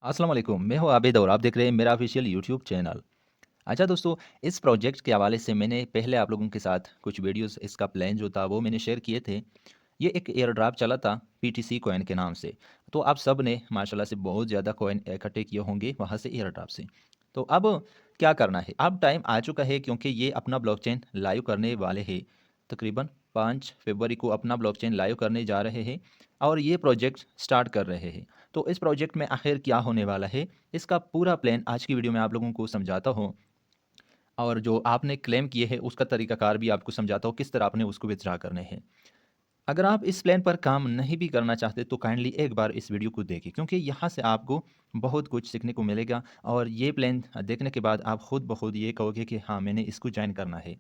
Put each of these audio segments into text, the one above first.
अस्सलाम वालेकुम, मैं हूँ आबिद और आप देख रहे हैं मेरा ऑफिशियल यूट्यूब चैनल। अच्छा दोस्तों, इस प्रोजेक्ट के हवाले से मैंने पहले आप लोगों के साथ कुछ वीडियोस इसका प्लान जो था वो मैंने शेयर किए थे। ये एक एयर ड्रॉप चला था पीटीसी कॉइन के नाम से। तो आप सब ने माशाल्लाह से बहुत ज़्यादा कॉइन इकट्ठे किए होंगे वहाँ से एयर ड्रॉप से। तो अब क्या करना है? अब टाइम आ चुका है क्योंकि ये अपना ब्लॉकचेन लाइव करने वाले हैं। तकरीबन 5 फरवरी को अपना ब्लॉकचेन लाइव करने जा रहे हैं और ये प्रोजेक्ट स्टार्ट कर रहे हैं। तो इस प्रोजेक्ट में आखिर क्या होने वाला है, इसका पूरा प्लान आज की वीडियो में आप लोगों को समझाता हूँ। और जो आपने क्लेम किए हैं उसका तरीकाकार भी आपको समझाता हूँ किस तरह आपने उसको विथड्रा करने हैं। अगर आप इस प्लान पर काम नहीं भी करना चाहते तो काइंडली एक बार इस वीडियो को देखें क्योंकि यहाँ से आपको बहुत कुछ सीखने को मिलेगा और ये प्लान देखने के बाद आप खुद ब खुद ये कहोगे कि हाँ, मैंने इसको ज्वाइन करना है।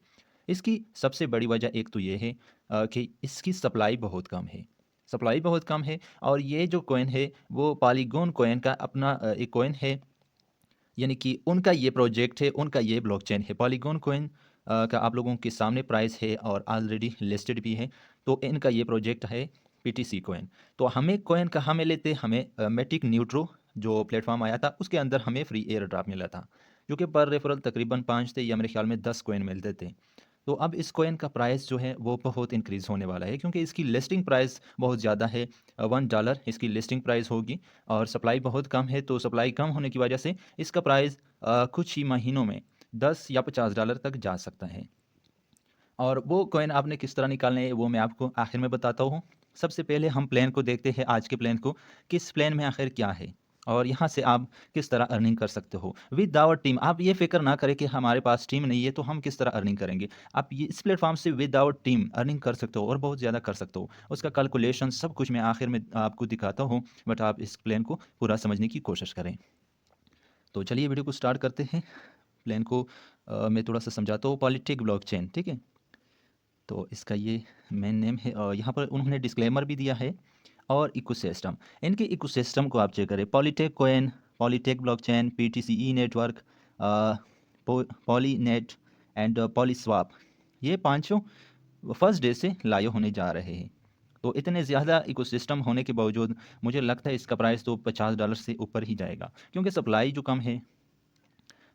इसकी सबसे बड़ी वजह एक तो ये है कि इसकी सप्लाई बहुत कम है। सप्लाई बहुत कम है और ये जो कॉइन है वो पॉलीगॉन कॉइन का अपना एक कॉइन है। यानी कि उनका ये प्रोजेक्ट है, उनका ये ब्लॉकचेन है। पॉलीगॉन कॉइन का आप लोगों के सामने प्राइस है और ऑलरेडी लिस्टेड भी है। तो इनका ये प्रोजेक्ट है पीटीसी कॉइन। तो हमें कॉइन कहाँ मिले थे? हमें मैटिक न्यूट्रो जो प्लेटफॉर्म आया था उसके अंदर हमें फ्री एयर ड्रॉप मिला था, जो कि पर रेफरल तकरीबन 5 थे या मेरे ख्याल में 10 कॉइन मिलते थे। तो अब इस कॉइन का प्राइस जो है वो बहुत इंक्रीज़ होने वाला है क्योंकि इसकी लिस्टिंग प्राइस बहुत ज़्यादा है। $1 इसकी लिस्टिंग प्राइस होगी और सप्लाई बहुत कम है। तो सप्लाई कम होने की वजह से इसका प्राइस कुछ ही महीनों में 10 या $50 तक जा सकता है। और वो कॉइन आपने किस तरह निकालने हैं वो मैं आपको आखिर में बताता हूँ। सबसे पहले हम प्लान को देखते हैं, आज के प्लान को। किस प्लान में आखिर क्या है और यहाँ से आप किस तरह अर्निंग कर सकते हो विद आवर टीम। आप ये फिक्र ना करें कि हमारे पास टीम नहीं है तो हम किस तरह अर्निंग करेंगे। आप ये इस प्लेटफॉर्म से विद आवर टीम अर्निंग कर सकते हो और बहुत ज़्यादा कर सकते हो। उसका कैलकुलेशन सब कुछ मैं आखिर में आपको दिखाता हूँ, बट आप इस प्लान को पूरा समझने की कोशिश करें। तो चलिए वीडियो को स्टार्ट करते हैं। प्लान को मैं थोड़ा सा समझाता हूँ। पॉलिटिक ब्लॉकचेन, ठीक है। तो इसका ये मेन नेम है और यहाँ पर उन्होंने डिस्क्लेमर भी दिया है। और इकोसिस्टम, इनके इकोसिस्टम को आप चेक करें। पॉलीटेक coin, पॉलीटेक blockchain, पीटीसीई network, polynet and पॉलीस्वाप, ये पांचों फर्स्ट डे से लाइव होने जा रहे हैं। तो इतने ज़्यादा इकोसिस्टम होने के बावजूद मुझे लगता है इसका प्राइस तो $50 से ऊपर ही जाएगा क्योंकि सप्लाई जो कम है।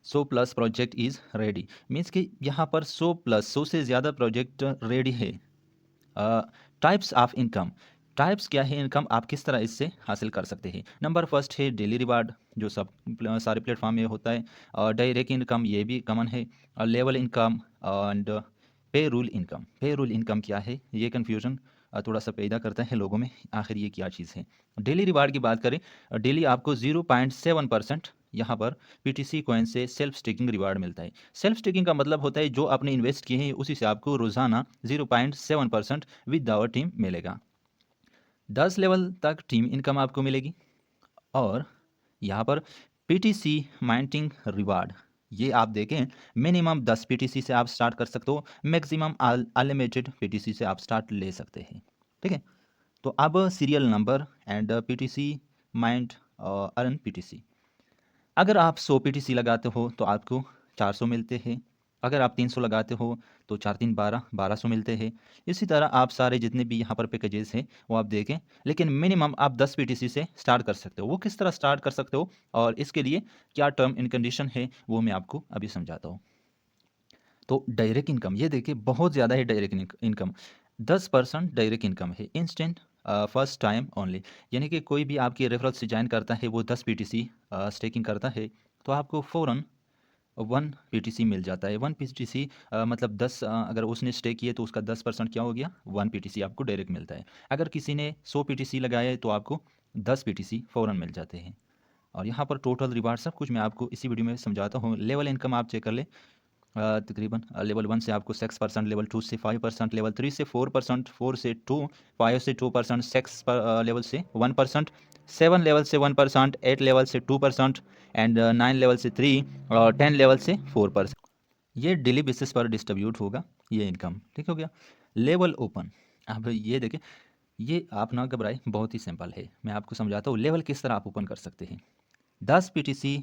100 plus project is ready, means कि यहाँ पर 100 प्लस 100 से ज़्यादा प्रोजेक्ट रेडी है। टाइप्स ऑफ इनकम, टाइप्स क्या है इनकम, आप किस तरह इससे हासिल कर सकते हैं। नंबर फर्स्ट है डेली रिवार्ड, जो सब सारे प्लेटफॉर्म में होता है। और डायरेक्ट इनकम, ये भी कॉमन है। और लेवल इनकम एंड पे रूल इनकम। पे रूल इनकम क्या है, ये कन्फ्यूजन थोड़ा सा पैदा करता है लोगों में, आखिर ये क्या चीज़ है। डेली रिवार्ड की बात करें, डेली आपको 0.7% यहाँ पर पीटीसी कॉइन से सेल्फ स्टेकिंग रिवार्ड मिलता है। सेल्फ स्टेकिंग का मतलब होता है जो आपने इन्वेस्ट किए हैं उसी से आपको रोज़ाना 0.7% विद आवर टीम मिलेगा। 10 लेवल तक टीम इनकम आपको मिलेगी। और यहाँ पर पीटीसी माइंटिंग रिवार्ड, ये आप देखें, मिनिमम 10 पीटीसी से आप स्टार्ट कर सकते हो, मैक्सिमम अनलिमिटेड पीटीसी से आप स्टार्ट ले सकते हैं, ठीक है। तो अब serial number and PTC mind earn PTC. अगर आप 100 पीटीसी लगाते हो तो आपको 400 मिलते हैं। अगर आप 300 लगाते हो तो 4 3 12 1200 मिलते हैं। इसी तरह आप सारे जितने भी यहाँ पर पैकेजेस हैं वो आप देखें, लेकिन मिनिमम आप 10 पीटीसी से स्टार्ट कर सकते हो। वो किस तरह स्टार्ट कर सकते हो और इसके लिए क्या टर्म एंड कंडीशन है वो मैं आपको अभी समझाता हूँ। तो डायरेक्ट इनकम, ये देखिए बहुत ज़्यादा है डायरेक्ट इनकम। 10% डायरेक्ट इनकम है, इंस्टेंट, फर्स्ट टाइम ओनली। यानी कि कोई भी आपकी रेफरल से ज्वाइन करता है, वो 10 पीटीसी स्टेकिंग करता है तो आपको फ़ौरन 1 पीटीसी मिल जाता है। 1 पीटीसी मतलब 10, अगर उसने स्टे किए तो उसका 10% क्या हो गया, 1 पीटीसी आपको डायरेक्ट मिलता है। अगर किसी ने 100 पीटीसी लगाया है तो आपको 10 पीटीसी फ़ौरन मिल जाते हैं। और यहाँ पर टोटल रिवार्ड सब कुछ मैं आपको इसी वीडियो में समझाता हूँ। लेवल इनकम आप चेक कर ले। तकरीबन लेवल 1 से आपको 6%, लेवल 2 से 5%, लेवल 3 से 4%, 4 से 2, 5 से 2%, 6 लेवल से 1%, 7 लेवल से 1%, 8 लेवल से 2% एंड 9 लेवल से 3 और 10 लेवल से 4%। ये डेली बेसिस पर डिस्ट्रीब्यूट होगा ये इनकम, ठीक हो गया। लेवल ओपन, अब ये देखिए, ये आप ना घबराए, बहुत ही सिंपल है, मैं आपको समझाता हूँ लेवल किस तरह आप ओपन कर सकते हैं। 10 पीटीसी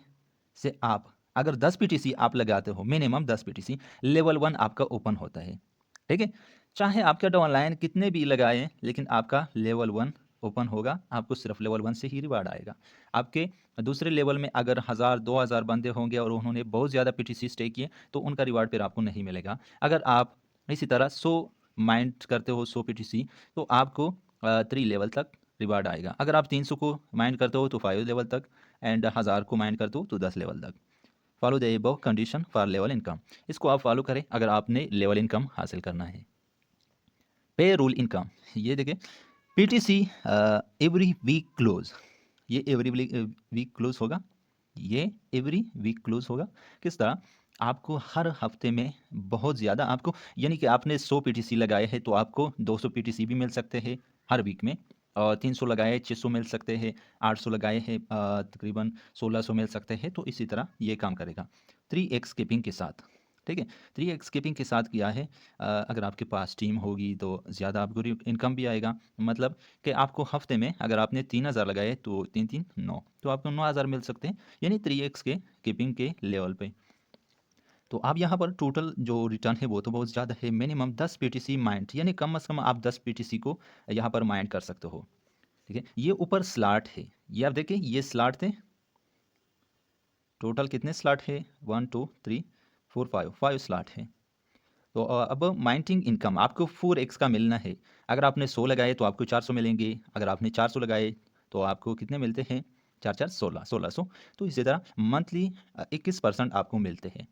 से आप, अगर 10 पीटीसी आप लगाते हो, मिनिमम 10 पीटीसी, लेवल 1 आपका ओपन होता है, ठीक है। चाहे आपका डाउनलाइन कितने भी लगाएं लेकिन आपका लेवल 1 ओपन होगा, आपको सिर्फ लेवल 1 से ही रिवार्ड आएगा। आपके दूसरे लेवल में अगर 1000 2000 बंदे होंगे और उन्होंने बहुत ज़्यादा पीटीसी स्टेक किए तो उनका रिवार्ड फिर आपको नहीं मिलेगा। अगर आप इसी तरह 100 माइंट करते हो, 100 पीटीसी, तो आपको 3 लेवल तक रिवार्ड आएगा। अगर आप 300 को माइंड करते हो तो 5 लेवल तक, एंड 1000 को माइंड करते हो तो 10 लेवल तक। Follow the above condition for level income. इसको आप फॉलो करें अगर आपने लेवल इनकम हासिल करना है। पे रूल इनकम, ये देखिए, पीटीसी एवरी वीक क्लोज, ये एवरी वीक क्लोज होगा, ये एवरी वीक क्लोज होगा। किस तरह? आपको हर हफ्ते में बहुत ज़्यादा आपको, यानी कि आपने 100 पीटीसी लगाए हैं तो आपको 200 पीटीसी भी मिल सकते हैं हर वीक में, और 300 लगाए 600 मिल सकते हैं, 800 लगाए हैं तकरीबन 1600 मिल सकते हैं। तो इसी तरह ये काम करेगा 3x स्किपिंग के साथ। ठीक है, 3x स्किपिंग के साथ किया है। अगर आपके पास टीम होगी तो ज़्यादा आपको इनकम भी आएगा। मतलब कि आपको हफ्ते में अगर आपने 3000 लगाए तो 3 3 9, तो आपको 9000 मिल सकते हैं, यानी 3x के कीपिंग के लेवल पे। तो आप यहाँ पर टोटल जो रिटर्न है वो तो बहुत ज़्यादा है। मिनिमम 10 पीटीसी माइंड, यानी कम से कम आप 10 पीटीसी को यहाँ पर माइंड कर सकते हो। ठीक है, ये ऊपर स्लॉट है, ये आप देखिए, ये स्लॉट थे। टोटल कितने स्लॉट है? 1 2 3 4 5 स्लॉट है। तो अब माइंटिंग इनकम आपको 4x का मिलना है। अगर आपने 100 लगाए तो आपको 400 मिलेंगे, अगर आपने 400 लगाए तो आपको कितने मिलते हैं? 4 4 16 1600। तो इसी तरह मंथली 21% आपको मिलते हैं।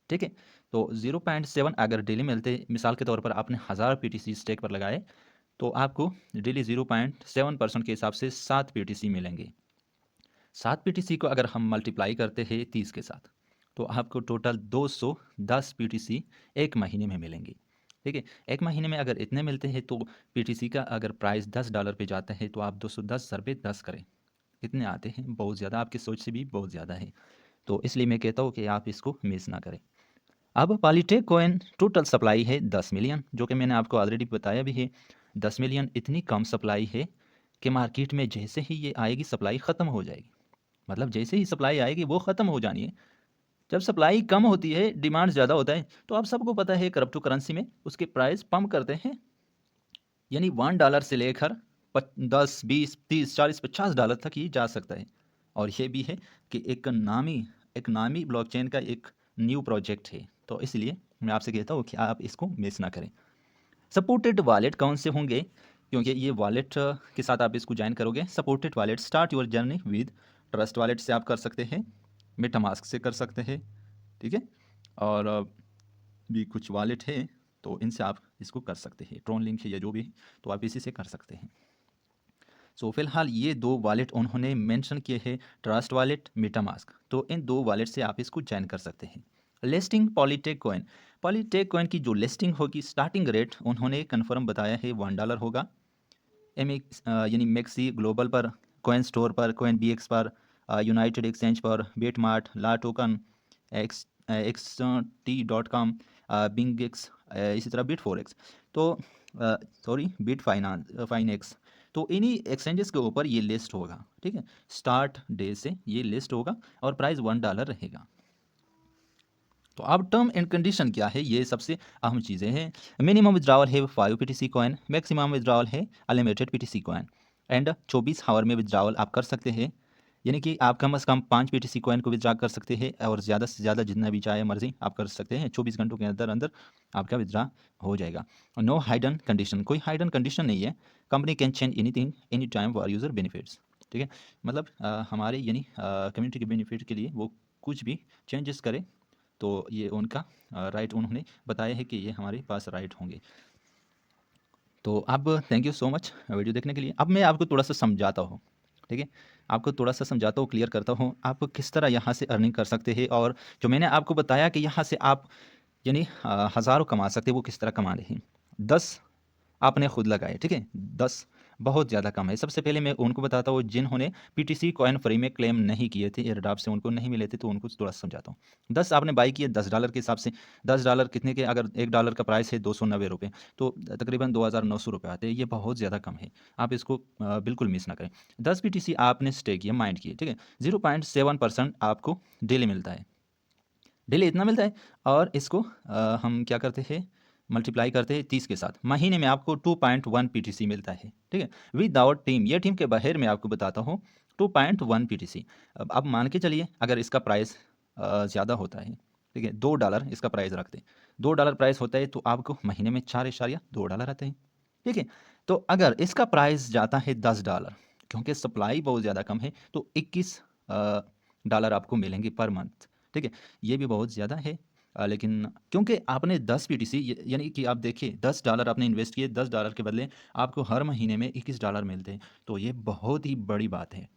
ठीक है, तो 0.7 अगर डेली मिलते, मिसाल के तौर पर आपने 1000 पीटीसी स्टेक पर लगाए तो आपको डेली 0.7% के हिसाब से 7 पीटीसी मिलेंगे। 7 पीटीसी को अगर हम मल्टीप्लाई करते हैं 30 के साथ तो आपको टोटल 210 पीटीसी एक महीने में मिलेंगे। ठीक है, एक महीने में अगर इतने मिलते हैं तो पीटीसी का अगर प्राइस $10 पे जाता है तो आप 210 रुपये 10 करें, कितने आते हैं? बहुत ज़्यादा, आपकी सोच से भी बहुत ज़्यादा है। तो इसलिए मैं कहता हूँ कि आप इसको मिस ना करें। अब पॉलीटेक कॉइन टोटल सप्लाई है 10 मिलियन, जो कि मैंने आपको ऑलरेडी बताया भी है। 10 मिलियन इतनी कम सप्लाई है कि मार्केट में जैसे ही ये आएगी सप्लाई ख़त्म हो जाएगी। मतलब जैसे ही सप्लाई आएगी वो ख़त्म हो जानी है। जब सप्लाई कम होती है, डिमांड ज़्यादा होता है, तो आप सबको पता है क्रिप्टो करेंसी में उसके प्राइस पम्प करते हैं, यानी $1 से लेकर 10 20 30 40 $50 तक ही जा सकता है। और ये भी है कि एक नामी ब्लॉकचेन का एक न्यू प्रोजेक्ट है, तो इसलिए मैं आपसे कहता हूँ कि आप इसको मिस ना करें। सपोर्टेड वॉलेट कौन से होंगे? क्योंकि ये वॉलेट के साथ आप इसको ज्वाइन करोगे। Supported wallet, start your journey with trust wallet से आप कर सकते हैं, मेटामास्क से कर सकते हैं। ठीक है, और भी कुछ वॉलेट है तो इनसे आप इसको कर सकते हैं, ट्रोन लिंक है या जो भी है, तो आप इसी से कर सकते हैं। सो फिलहाल ये 2 वॉलेट उन्होंने मेंशन किए हैं, ट्रस्ट वॉलेट, मेटामास्क। तो इन 2 वॉलेट से आप इसको ज्वाइन कर सकते हैं। लिस्टिंग पॉलीटेक कॉइन की जो लिस्टिंग होगी, स्टार्टिंग रेट उन्होंने कन्फर्म बताया है $1 होगा। यानी मैक्सी ग्लोबल पर, कॉइन स्टोर पर, कॉइन बीएक्स पर, यूनाइटेड एक्सचेंज पर, बिटमार्ट, ला टोकन, XT.com, बिंगेक्स, इसी तरह बिट4एक्स, तो सॉरी बिट फाइनेक्स। तो इन्हीं एक्सचेंजेस के ऊपर ये लिस्ट होगा। ठीक है, स्टार्ट डे से ये लिस्ट होगा और प्राइस $1 रहेगा। तो अब टर्म एंड कंडीशन क्या है, ये सबसे अहम चीज़ें हैं। मिनिमम विड्रावल है 5 पीटीसी कॉइन, मैक्सिमम विड्रावल है unlimited PTC coin, and 24 hour में विड्रावल आप कर सकते हैं। यानी कि आप कम से कम 5 पीटीसी कॉइन को विड्रा कर सकते हैं और ज़्यादा से ज़्यादा जितना भी चाहे मर्जी आप कर सकते हैं। 24 घंटों के अंदर अंदर आपका विड्रा हो जाएगा। नो हाइडन कंडीशन, कोई हाइडन कंडीशन नहीं है। Company can change anything any time for user benefits. ठीक है, मतलब हमारे यानी कम्युनिटी के बेनिफिट के लिए वो कुछ भी चेंजेस करे तो ये उनका राइट, उन्होंने बताया है कि ये हमारे पास राइट होंगे। तो अब thank you so much video देखने के लिए। अब मैं आपको थोड़ा सा समझाता हूँ। ठीक है, आपको थोड़ा सा समझाता हूँ, क्लियर करता हूँ आप किस तरह यहाँ से अर्निंग कर सकते हैं, और जो मैंने आपको बताया कि यहाँ से आप यानी हज़ारों कमा सकते हैं, वो किस तरह कमा रहे हैं। 10 आपने खुद लगाए, ठीक है, 10 बहुत ज़्यादा कम है। सबसे पहले मैं उनको बताता हूँ जिन्होंने पीटीसी कॉइन फ्री में क्लेम नहीं किए थे, एयरड्रॉप से उनको नहीं मिले थे, तो उनको थोड़ा सा समझाता हूँ। 10 आपने बाई किए $10 के हिसाब से। $10 कितने के? अगर $1 का प्राइस है 290 रुपये, तो तकरीबन 2900 रुपये आते हैं। ये बहुत ज़्यादा कम है, आप इसको बिल्कुल मिस ना करें। 10 पीटीसी आपने स्टे किया, माइंड किए, ठीक है, 0.7% आपको डेली मिलता है। डेली इतना मिलता है, और इसको हम क्या करते हैं, मल्टीप्लाई करते हैं 30 के साथ, महीने में आपको 2.1 पीटीसी मिलता है। ठीक है, विदाउट टीम, ये टीम के बाहर मैं आपको बताता हूँ 2.1 पीटीसी। अब मान के चलिए अगर इसका प्राइस ज़्यादा होता है, ठीक है, $2 इसका प्राइस रखते हैं, $2 प्राइस होता है तो आपको महीने में 4.2 आते हैं। ठीक है, तो अगर इसका प्राइस जाता है $10, क्योंकि सप्लाई बहुत ज़्यादा कम है, तो $21 आपको मिलेंगे पर मंथ। ठीक है, ये भी बहुत ज़्यादा है, लेकिन क्योंकि आपने 10 पीटीसी यानी कि आप देखिए $10 आपने इन्वेस्ट किए, $10 के बदले आपको हर महीने में $21 मिलते हैं, तो ये बहुत ही बड़ी बात है।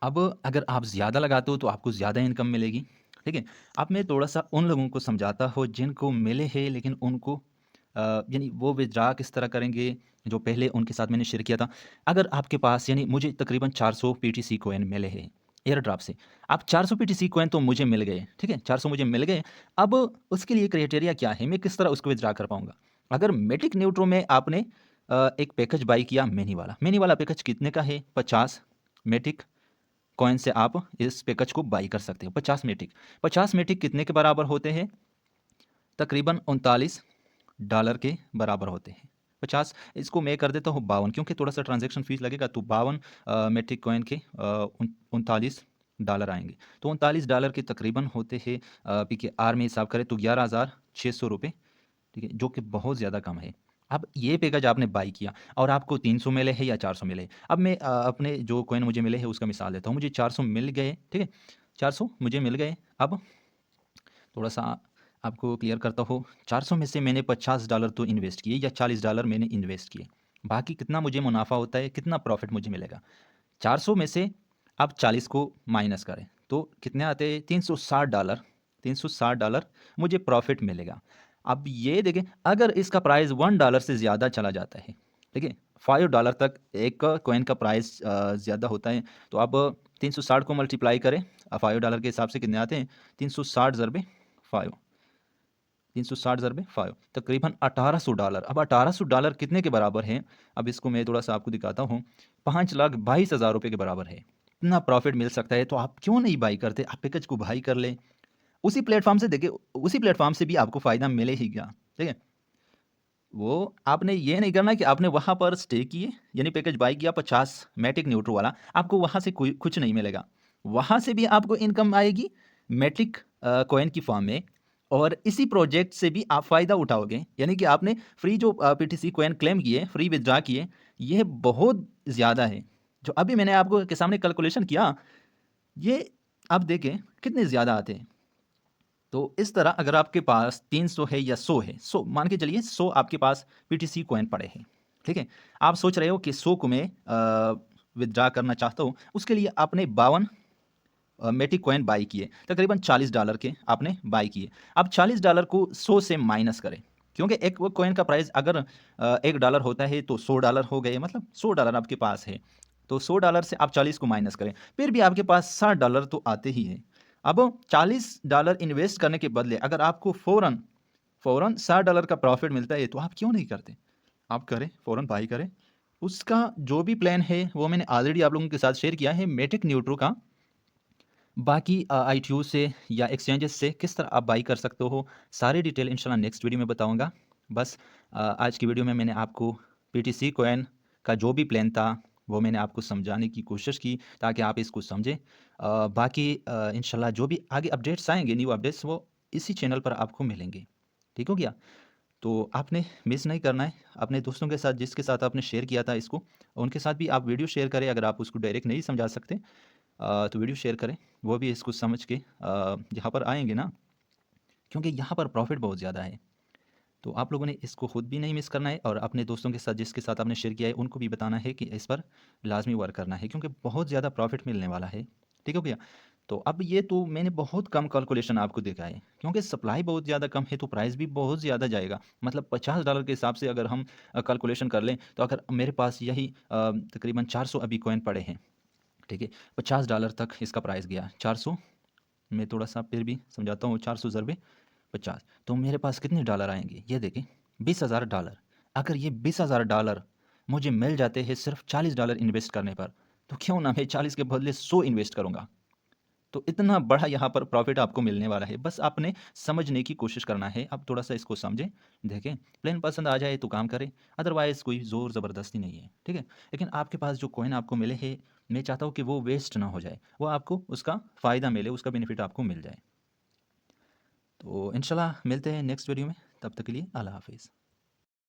अब अगर आप ज़्यादा लगाते हो तो आपको ज़्यादा इनकम मिलेगी। ठीक है, अब मैं थोड़ा-सा उन लोगों को समझाता हूँ जिनको मिले हैं लेकिन उनको यानी वो विथड्रा किस तरह करेंगे, जो पहले उनके साथ मैंने शेयर किया था। अगर आपके पास यानी मुझे तकरीबन 400 पीटीसी कॉइन मिले हैं एयर ड्रॉप से। अब 400 पीटीसी कॉइन तो मुझे मिल गए, ठीक है? 400 मुझे मिल गए। अब उसके लिए क्राइटेरिया क्या है? मैं किस तरह उसको विथड्रा कर पाऊँगा? अगर मैटिक न्यूट्रो में आपने एक पैकेज बाय किया मैनी वाला पैकेज कितने का है? 50 मैटिक कॉइन से आप इस पैकेज को बाई कर सकते हो। 50 मैटिक कितने के बराबर होते हैं? तकरीबन $39 के बराबर होते हैं। 50 इसको मैं कर देता हूँ 52, क्योंकि थोड़ा सा ट्रांजैक्शन फीस लगेगा, तो 52 मैट्रिक कॉइन के $39 आएंगे। तो $39 के तकरीबन होते हैं PKR में हिसाब करें तो 11,600 रुपये। ठीक है, जो कि बहुत ज़्यादा कम है। अब ये पैकेज आपने बाई किया और आपको 300 मिले हैं या 400 मिले हैं। अब मैं अपने जो कॉइन मुझे मिले हैं उसका मिसाल देता हूँ। मुझे 400 मिल गए, ठीक है, 400 मुझे मिल गए। अब थोड़ा सा आपको क्लियर करता हूँ, 400 में से मैंने $50 तो इन्वेस्ट किए या $40 मैंने इन्वेस्ट किए। बाकी कितना मुझे मुनाफा होता है, कितना प्रॉफिट मुझे मिलेगा? 400 में से आप 40 को माइनस करें तो कितने आते हैं? $360। $360 मुझे प्रॉफिट मिलेगा। अब ये देखें, अगर इसका प्राइस $1 से ज़्यादा चला जाता है, ठीक है, $5 तक एक कॉइन का प्राइस ज़्यादा होता है, तो आप 360 को मल्टीप्लाई करें, $5 के हिसाब से कितने आते हैं? 360 ज़रबे 5, 360 ज़रबे 5, तकरीबन $1800। अब $1800 कितने के बराबर है? अब इसको मैं थोड़ा सा आपको दिखाता हूँ, 5,22,000 रुपये के बराबर है। इतना प्रॉफिट मिल सकता है तो आप क्यों नहीं बाई करते? आप पैकेज को बाई कर लें। उसी प्लेटफॉर्म से देखिए, उसी प्लेटफॉर्म से भी आपको फ़ायदा मिले ही क्या, ठीक है? वो आपने ये नहीं करना कि आपने वहाँ पर स्टे किए, यानी पैकेज बाई किया 50 मैटिक न्यूट्रो वाला, आपको वहाँ से कोई कुछ नहीं मिलेगा। वहाँ से भी आपको इनकम आएगी मैटिक कॉइन की फॉर्म में, और इसी प्रोजेक्ट से भी आप फ़ायदा उठाओगे। यानी कि आपने फ्री जो पीटीसी कॉइन क्लेम किए, फ्री विथड्रा किए, ये बहुत ज़्यादा है। जो अभी मैंने आपको के सामने कैलकुलेशन किया, ये आप देखें कितने ज़्यादा आते हैं। तो इस तरह अगर आपके पास 300 है या 100 है, 100 मान के चलिए, 100 आपके पास पीटीसी कॉइन पड़े हैं, ठीक है? आप सोच रहे हो कि 100 को मैं विथड्रा करना चाहता हूँ, उसके लिए आपने 52 मैटिक कॉइन बाई किए, तकरीबन $40 के आपने बाई किए। अब $40 को 100 से माइनस करें, क्योंकि एक वो कॉइन का प्राइस अगर $1 होता है तो $100 हो गए, मतलब $100 आपके पास है। तो $100 से आप 40 को माइनस करें, फिर भी आपके पास $60 तो आते ही हैं। अब $40 इन्वेस्ट करने के बदले अगर आपको फ़ौरन फ़ौरन $60 का प्रॉफिट मिलता है, तो आप क्यों नहीं करते? आप करें, फ़ौरन बाई करें। उसका जो भी प्लान है वो मैंने ऑलरेडी आप लोगों के साथ शेयर किया है मैटिक न्यूट्रो का। बाकी आईटीयू से या एक्सचेंजेस से किस तरह आप बाई कर सकते हो, सारी डिटेल इंशाल्लाह नेक्स्ट वीडियो में बताऊंगा। बस आज की वीडियो में मैंने आपको पीटीसी कॉइन का जो भी प्लान था वो मैंने आपको समझाने की कोशिश की, ताकि आप इसको समझें। बाकी इंशाल्लाह जो भी आगे अपडेट्स आएंगे, न्यू अपडेट्स, वो इसी चैनल पर आपको मिलेंगे। ठीक हो गया? तो आपने मिस नहीं करना है। अपने दोस्तों के साथ, जिसके साथ आपने शेयर किया था इसको, उनके साथ भी आप वीडियो शेयर करें। अगर आप उसको डायरेक्ट नहीं समझा सकते तो वीडियो शेयर करें, वो भी इसको समझ के यहाँ पर आएंगे ना, क्योंकि यहाँ पर प्रॉफिट बहुत ज़्यादा है। तो आप लोगों ने इसको खुद भी नहीं मिस करना है, और अपने दोस्तों के साथ, जिसके साथ आपने शेयर किया है, उनको भी बताना है कि इस पर लाजमी वर्क करना है, क्योंकि बहुत ज़्यादा प्रॉफिट मिलने वाला है। ठीक हो गया? तो अब ये तो मैंने बहुत कम कैलकुलेशन आपको देखा है, क्योंकि सप्लाई बहुत ज़्यादा कम है तो प्राइस भी बहुत ज़्यादा जाएगा। मतलब $50 के हिसाब से अगर हम कैलकुलेशन कर लें, तो अगर मेरे पास यही तकरीबन 400 अभी कॉइन पड़े हैं, ठीक है, $50 तक इसका प्राइस गया। 400 मैं थोड़ा सा फिर भी समझाता हूँ, 400 ज़रबे 50, तो मेरे पास कितने डॉलर आएंगे? ये देखें, $20,000। अगर ये $20,000 मुझे मिल जाते हैं सिर्फ $40 इन्वेस्ट करने पर, तो क्यों ना मैं 40 के बदले 100 इन्वेस्ट करूँगा। तो इतना बड़ा यहाँ पर प्रॉफिट आपको मिलने वाला है, बस आपने समझने की कोशिश करना है। आप थोड़ा सा इसको समझें, देखें, प्लान पसंद आ जाए तो काम करें, अदरवाइज़ कोई ज़ोर ज़बरदस्ती नहीं है, ठीक है। लेकिन आपके पास जो कॉइन आपको मिले हैं, मैं चाहता हूँ कि वो वेस्ट ना हो जाए, वो आपको उसका फ़ायदा मिले, उसका बेनिफिट आपको मिल जाए। तो इंशाल्लाह मिलते हैं नेक्स्ट वीडियो में, तब तक के लिए अल्लाह हाफिज़।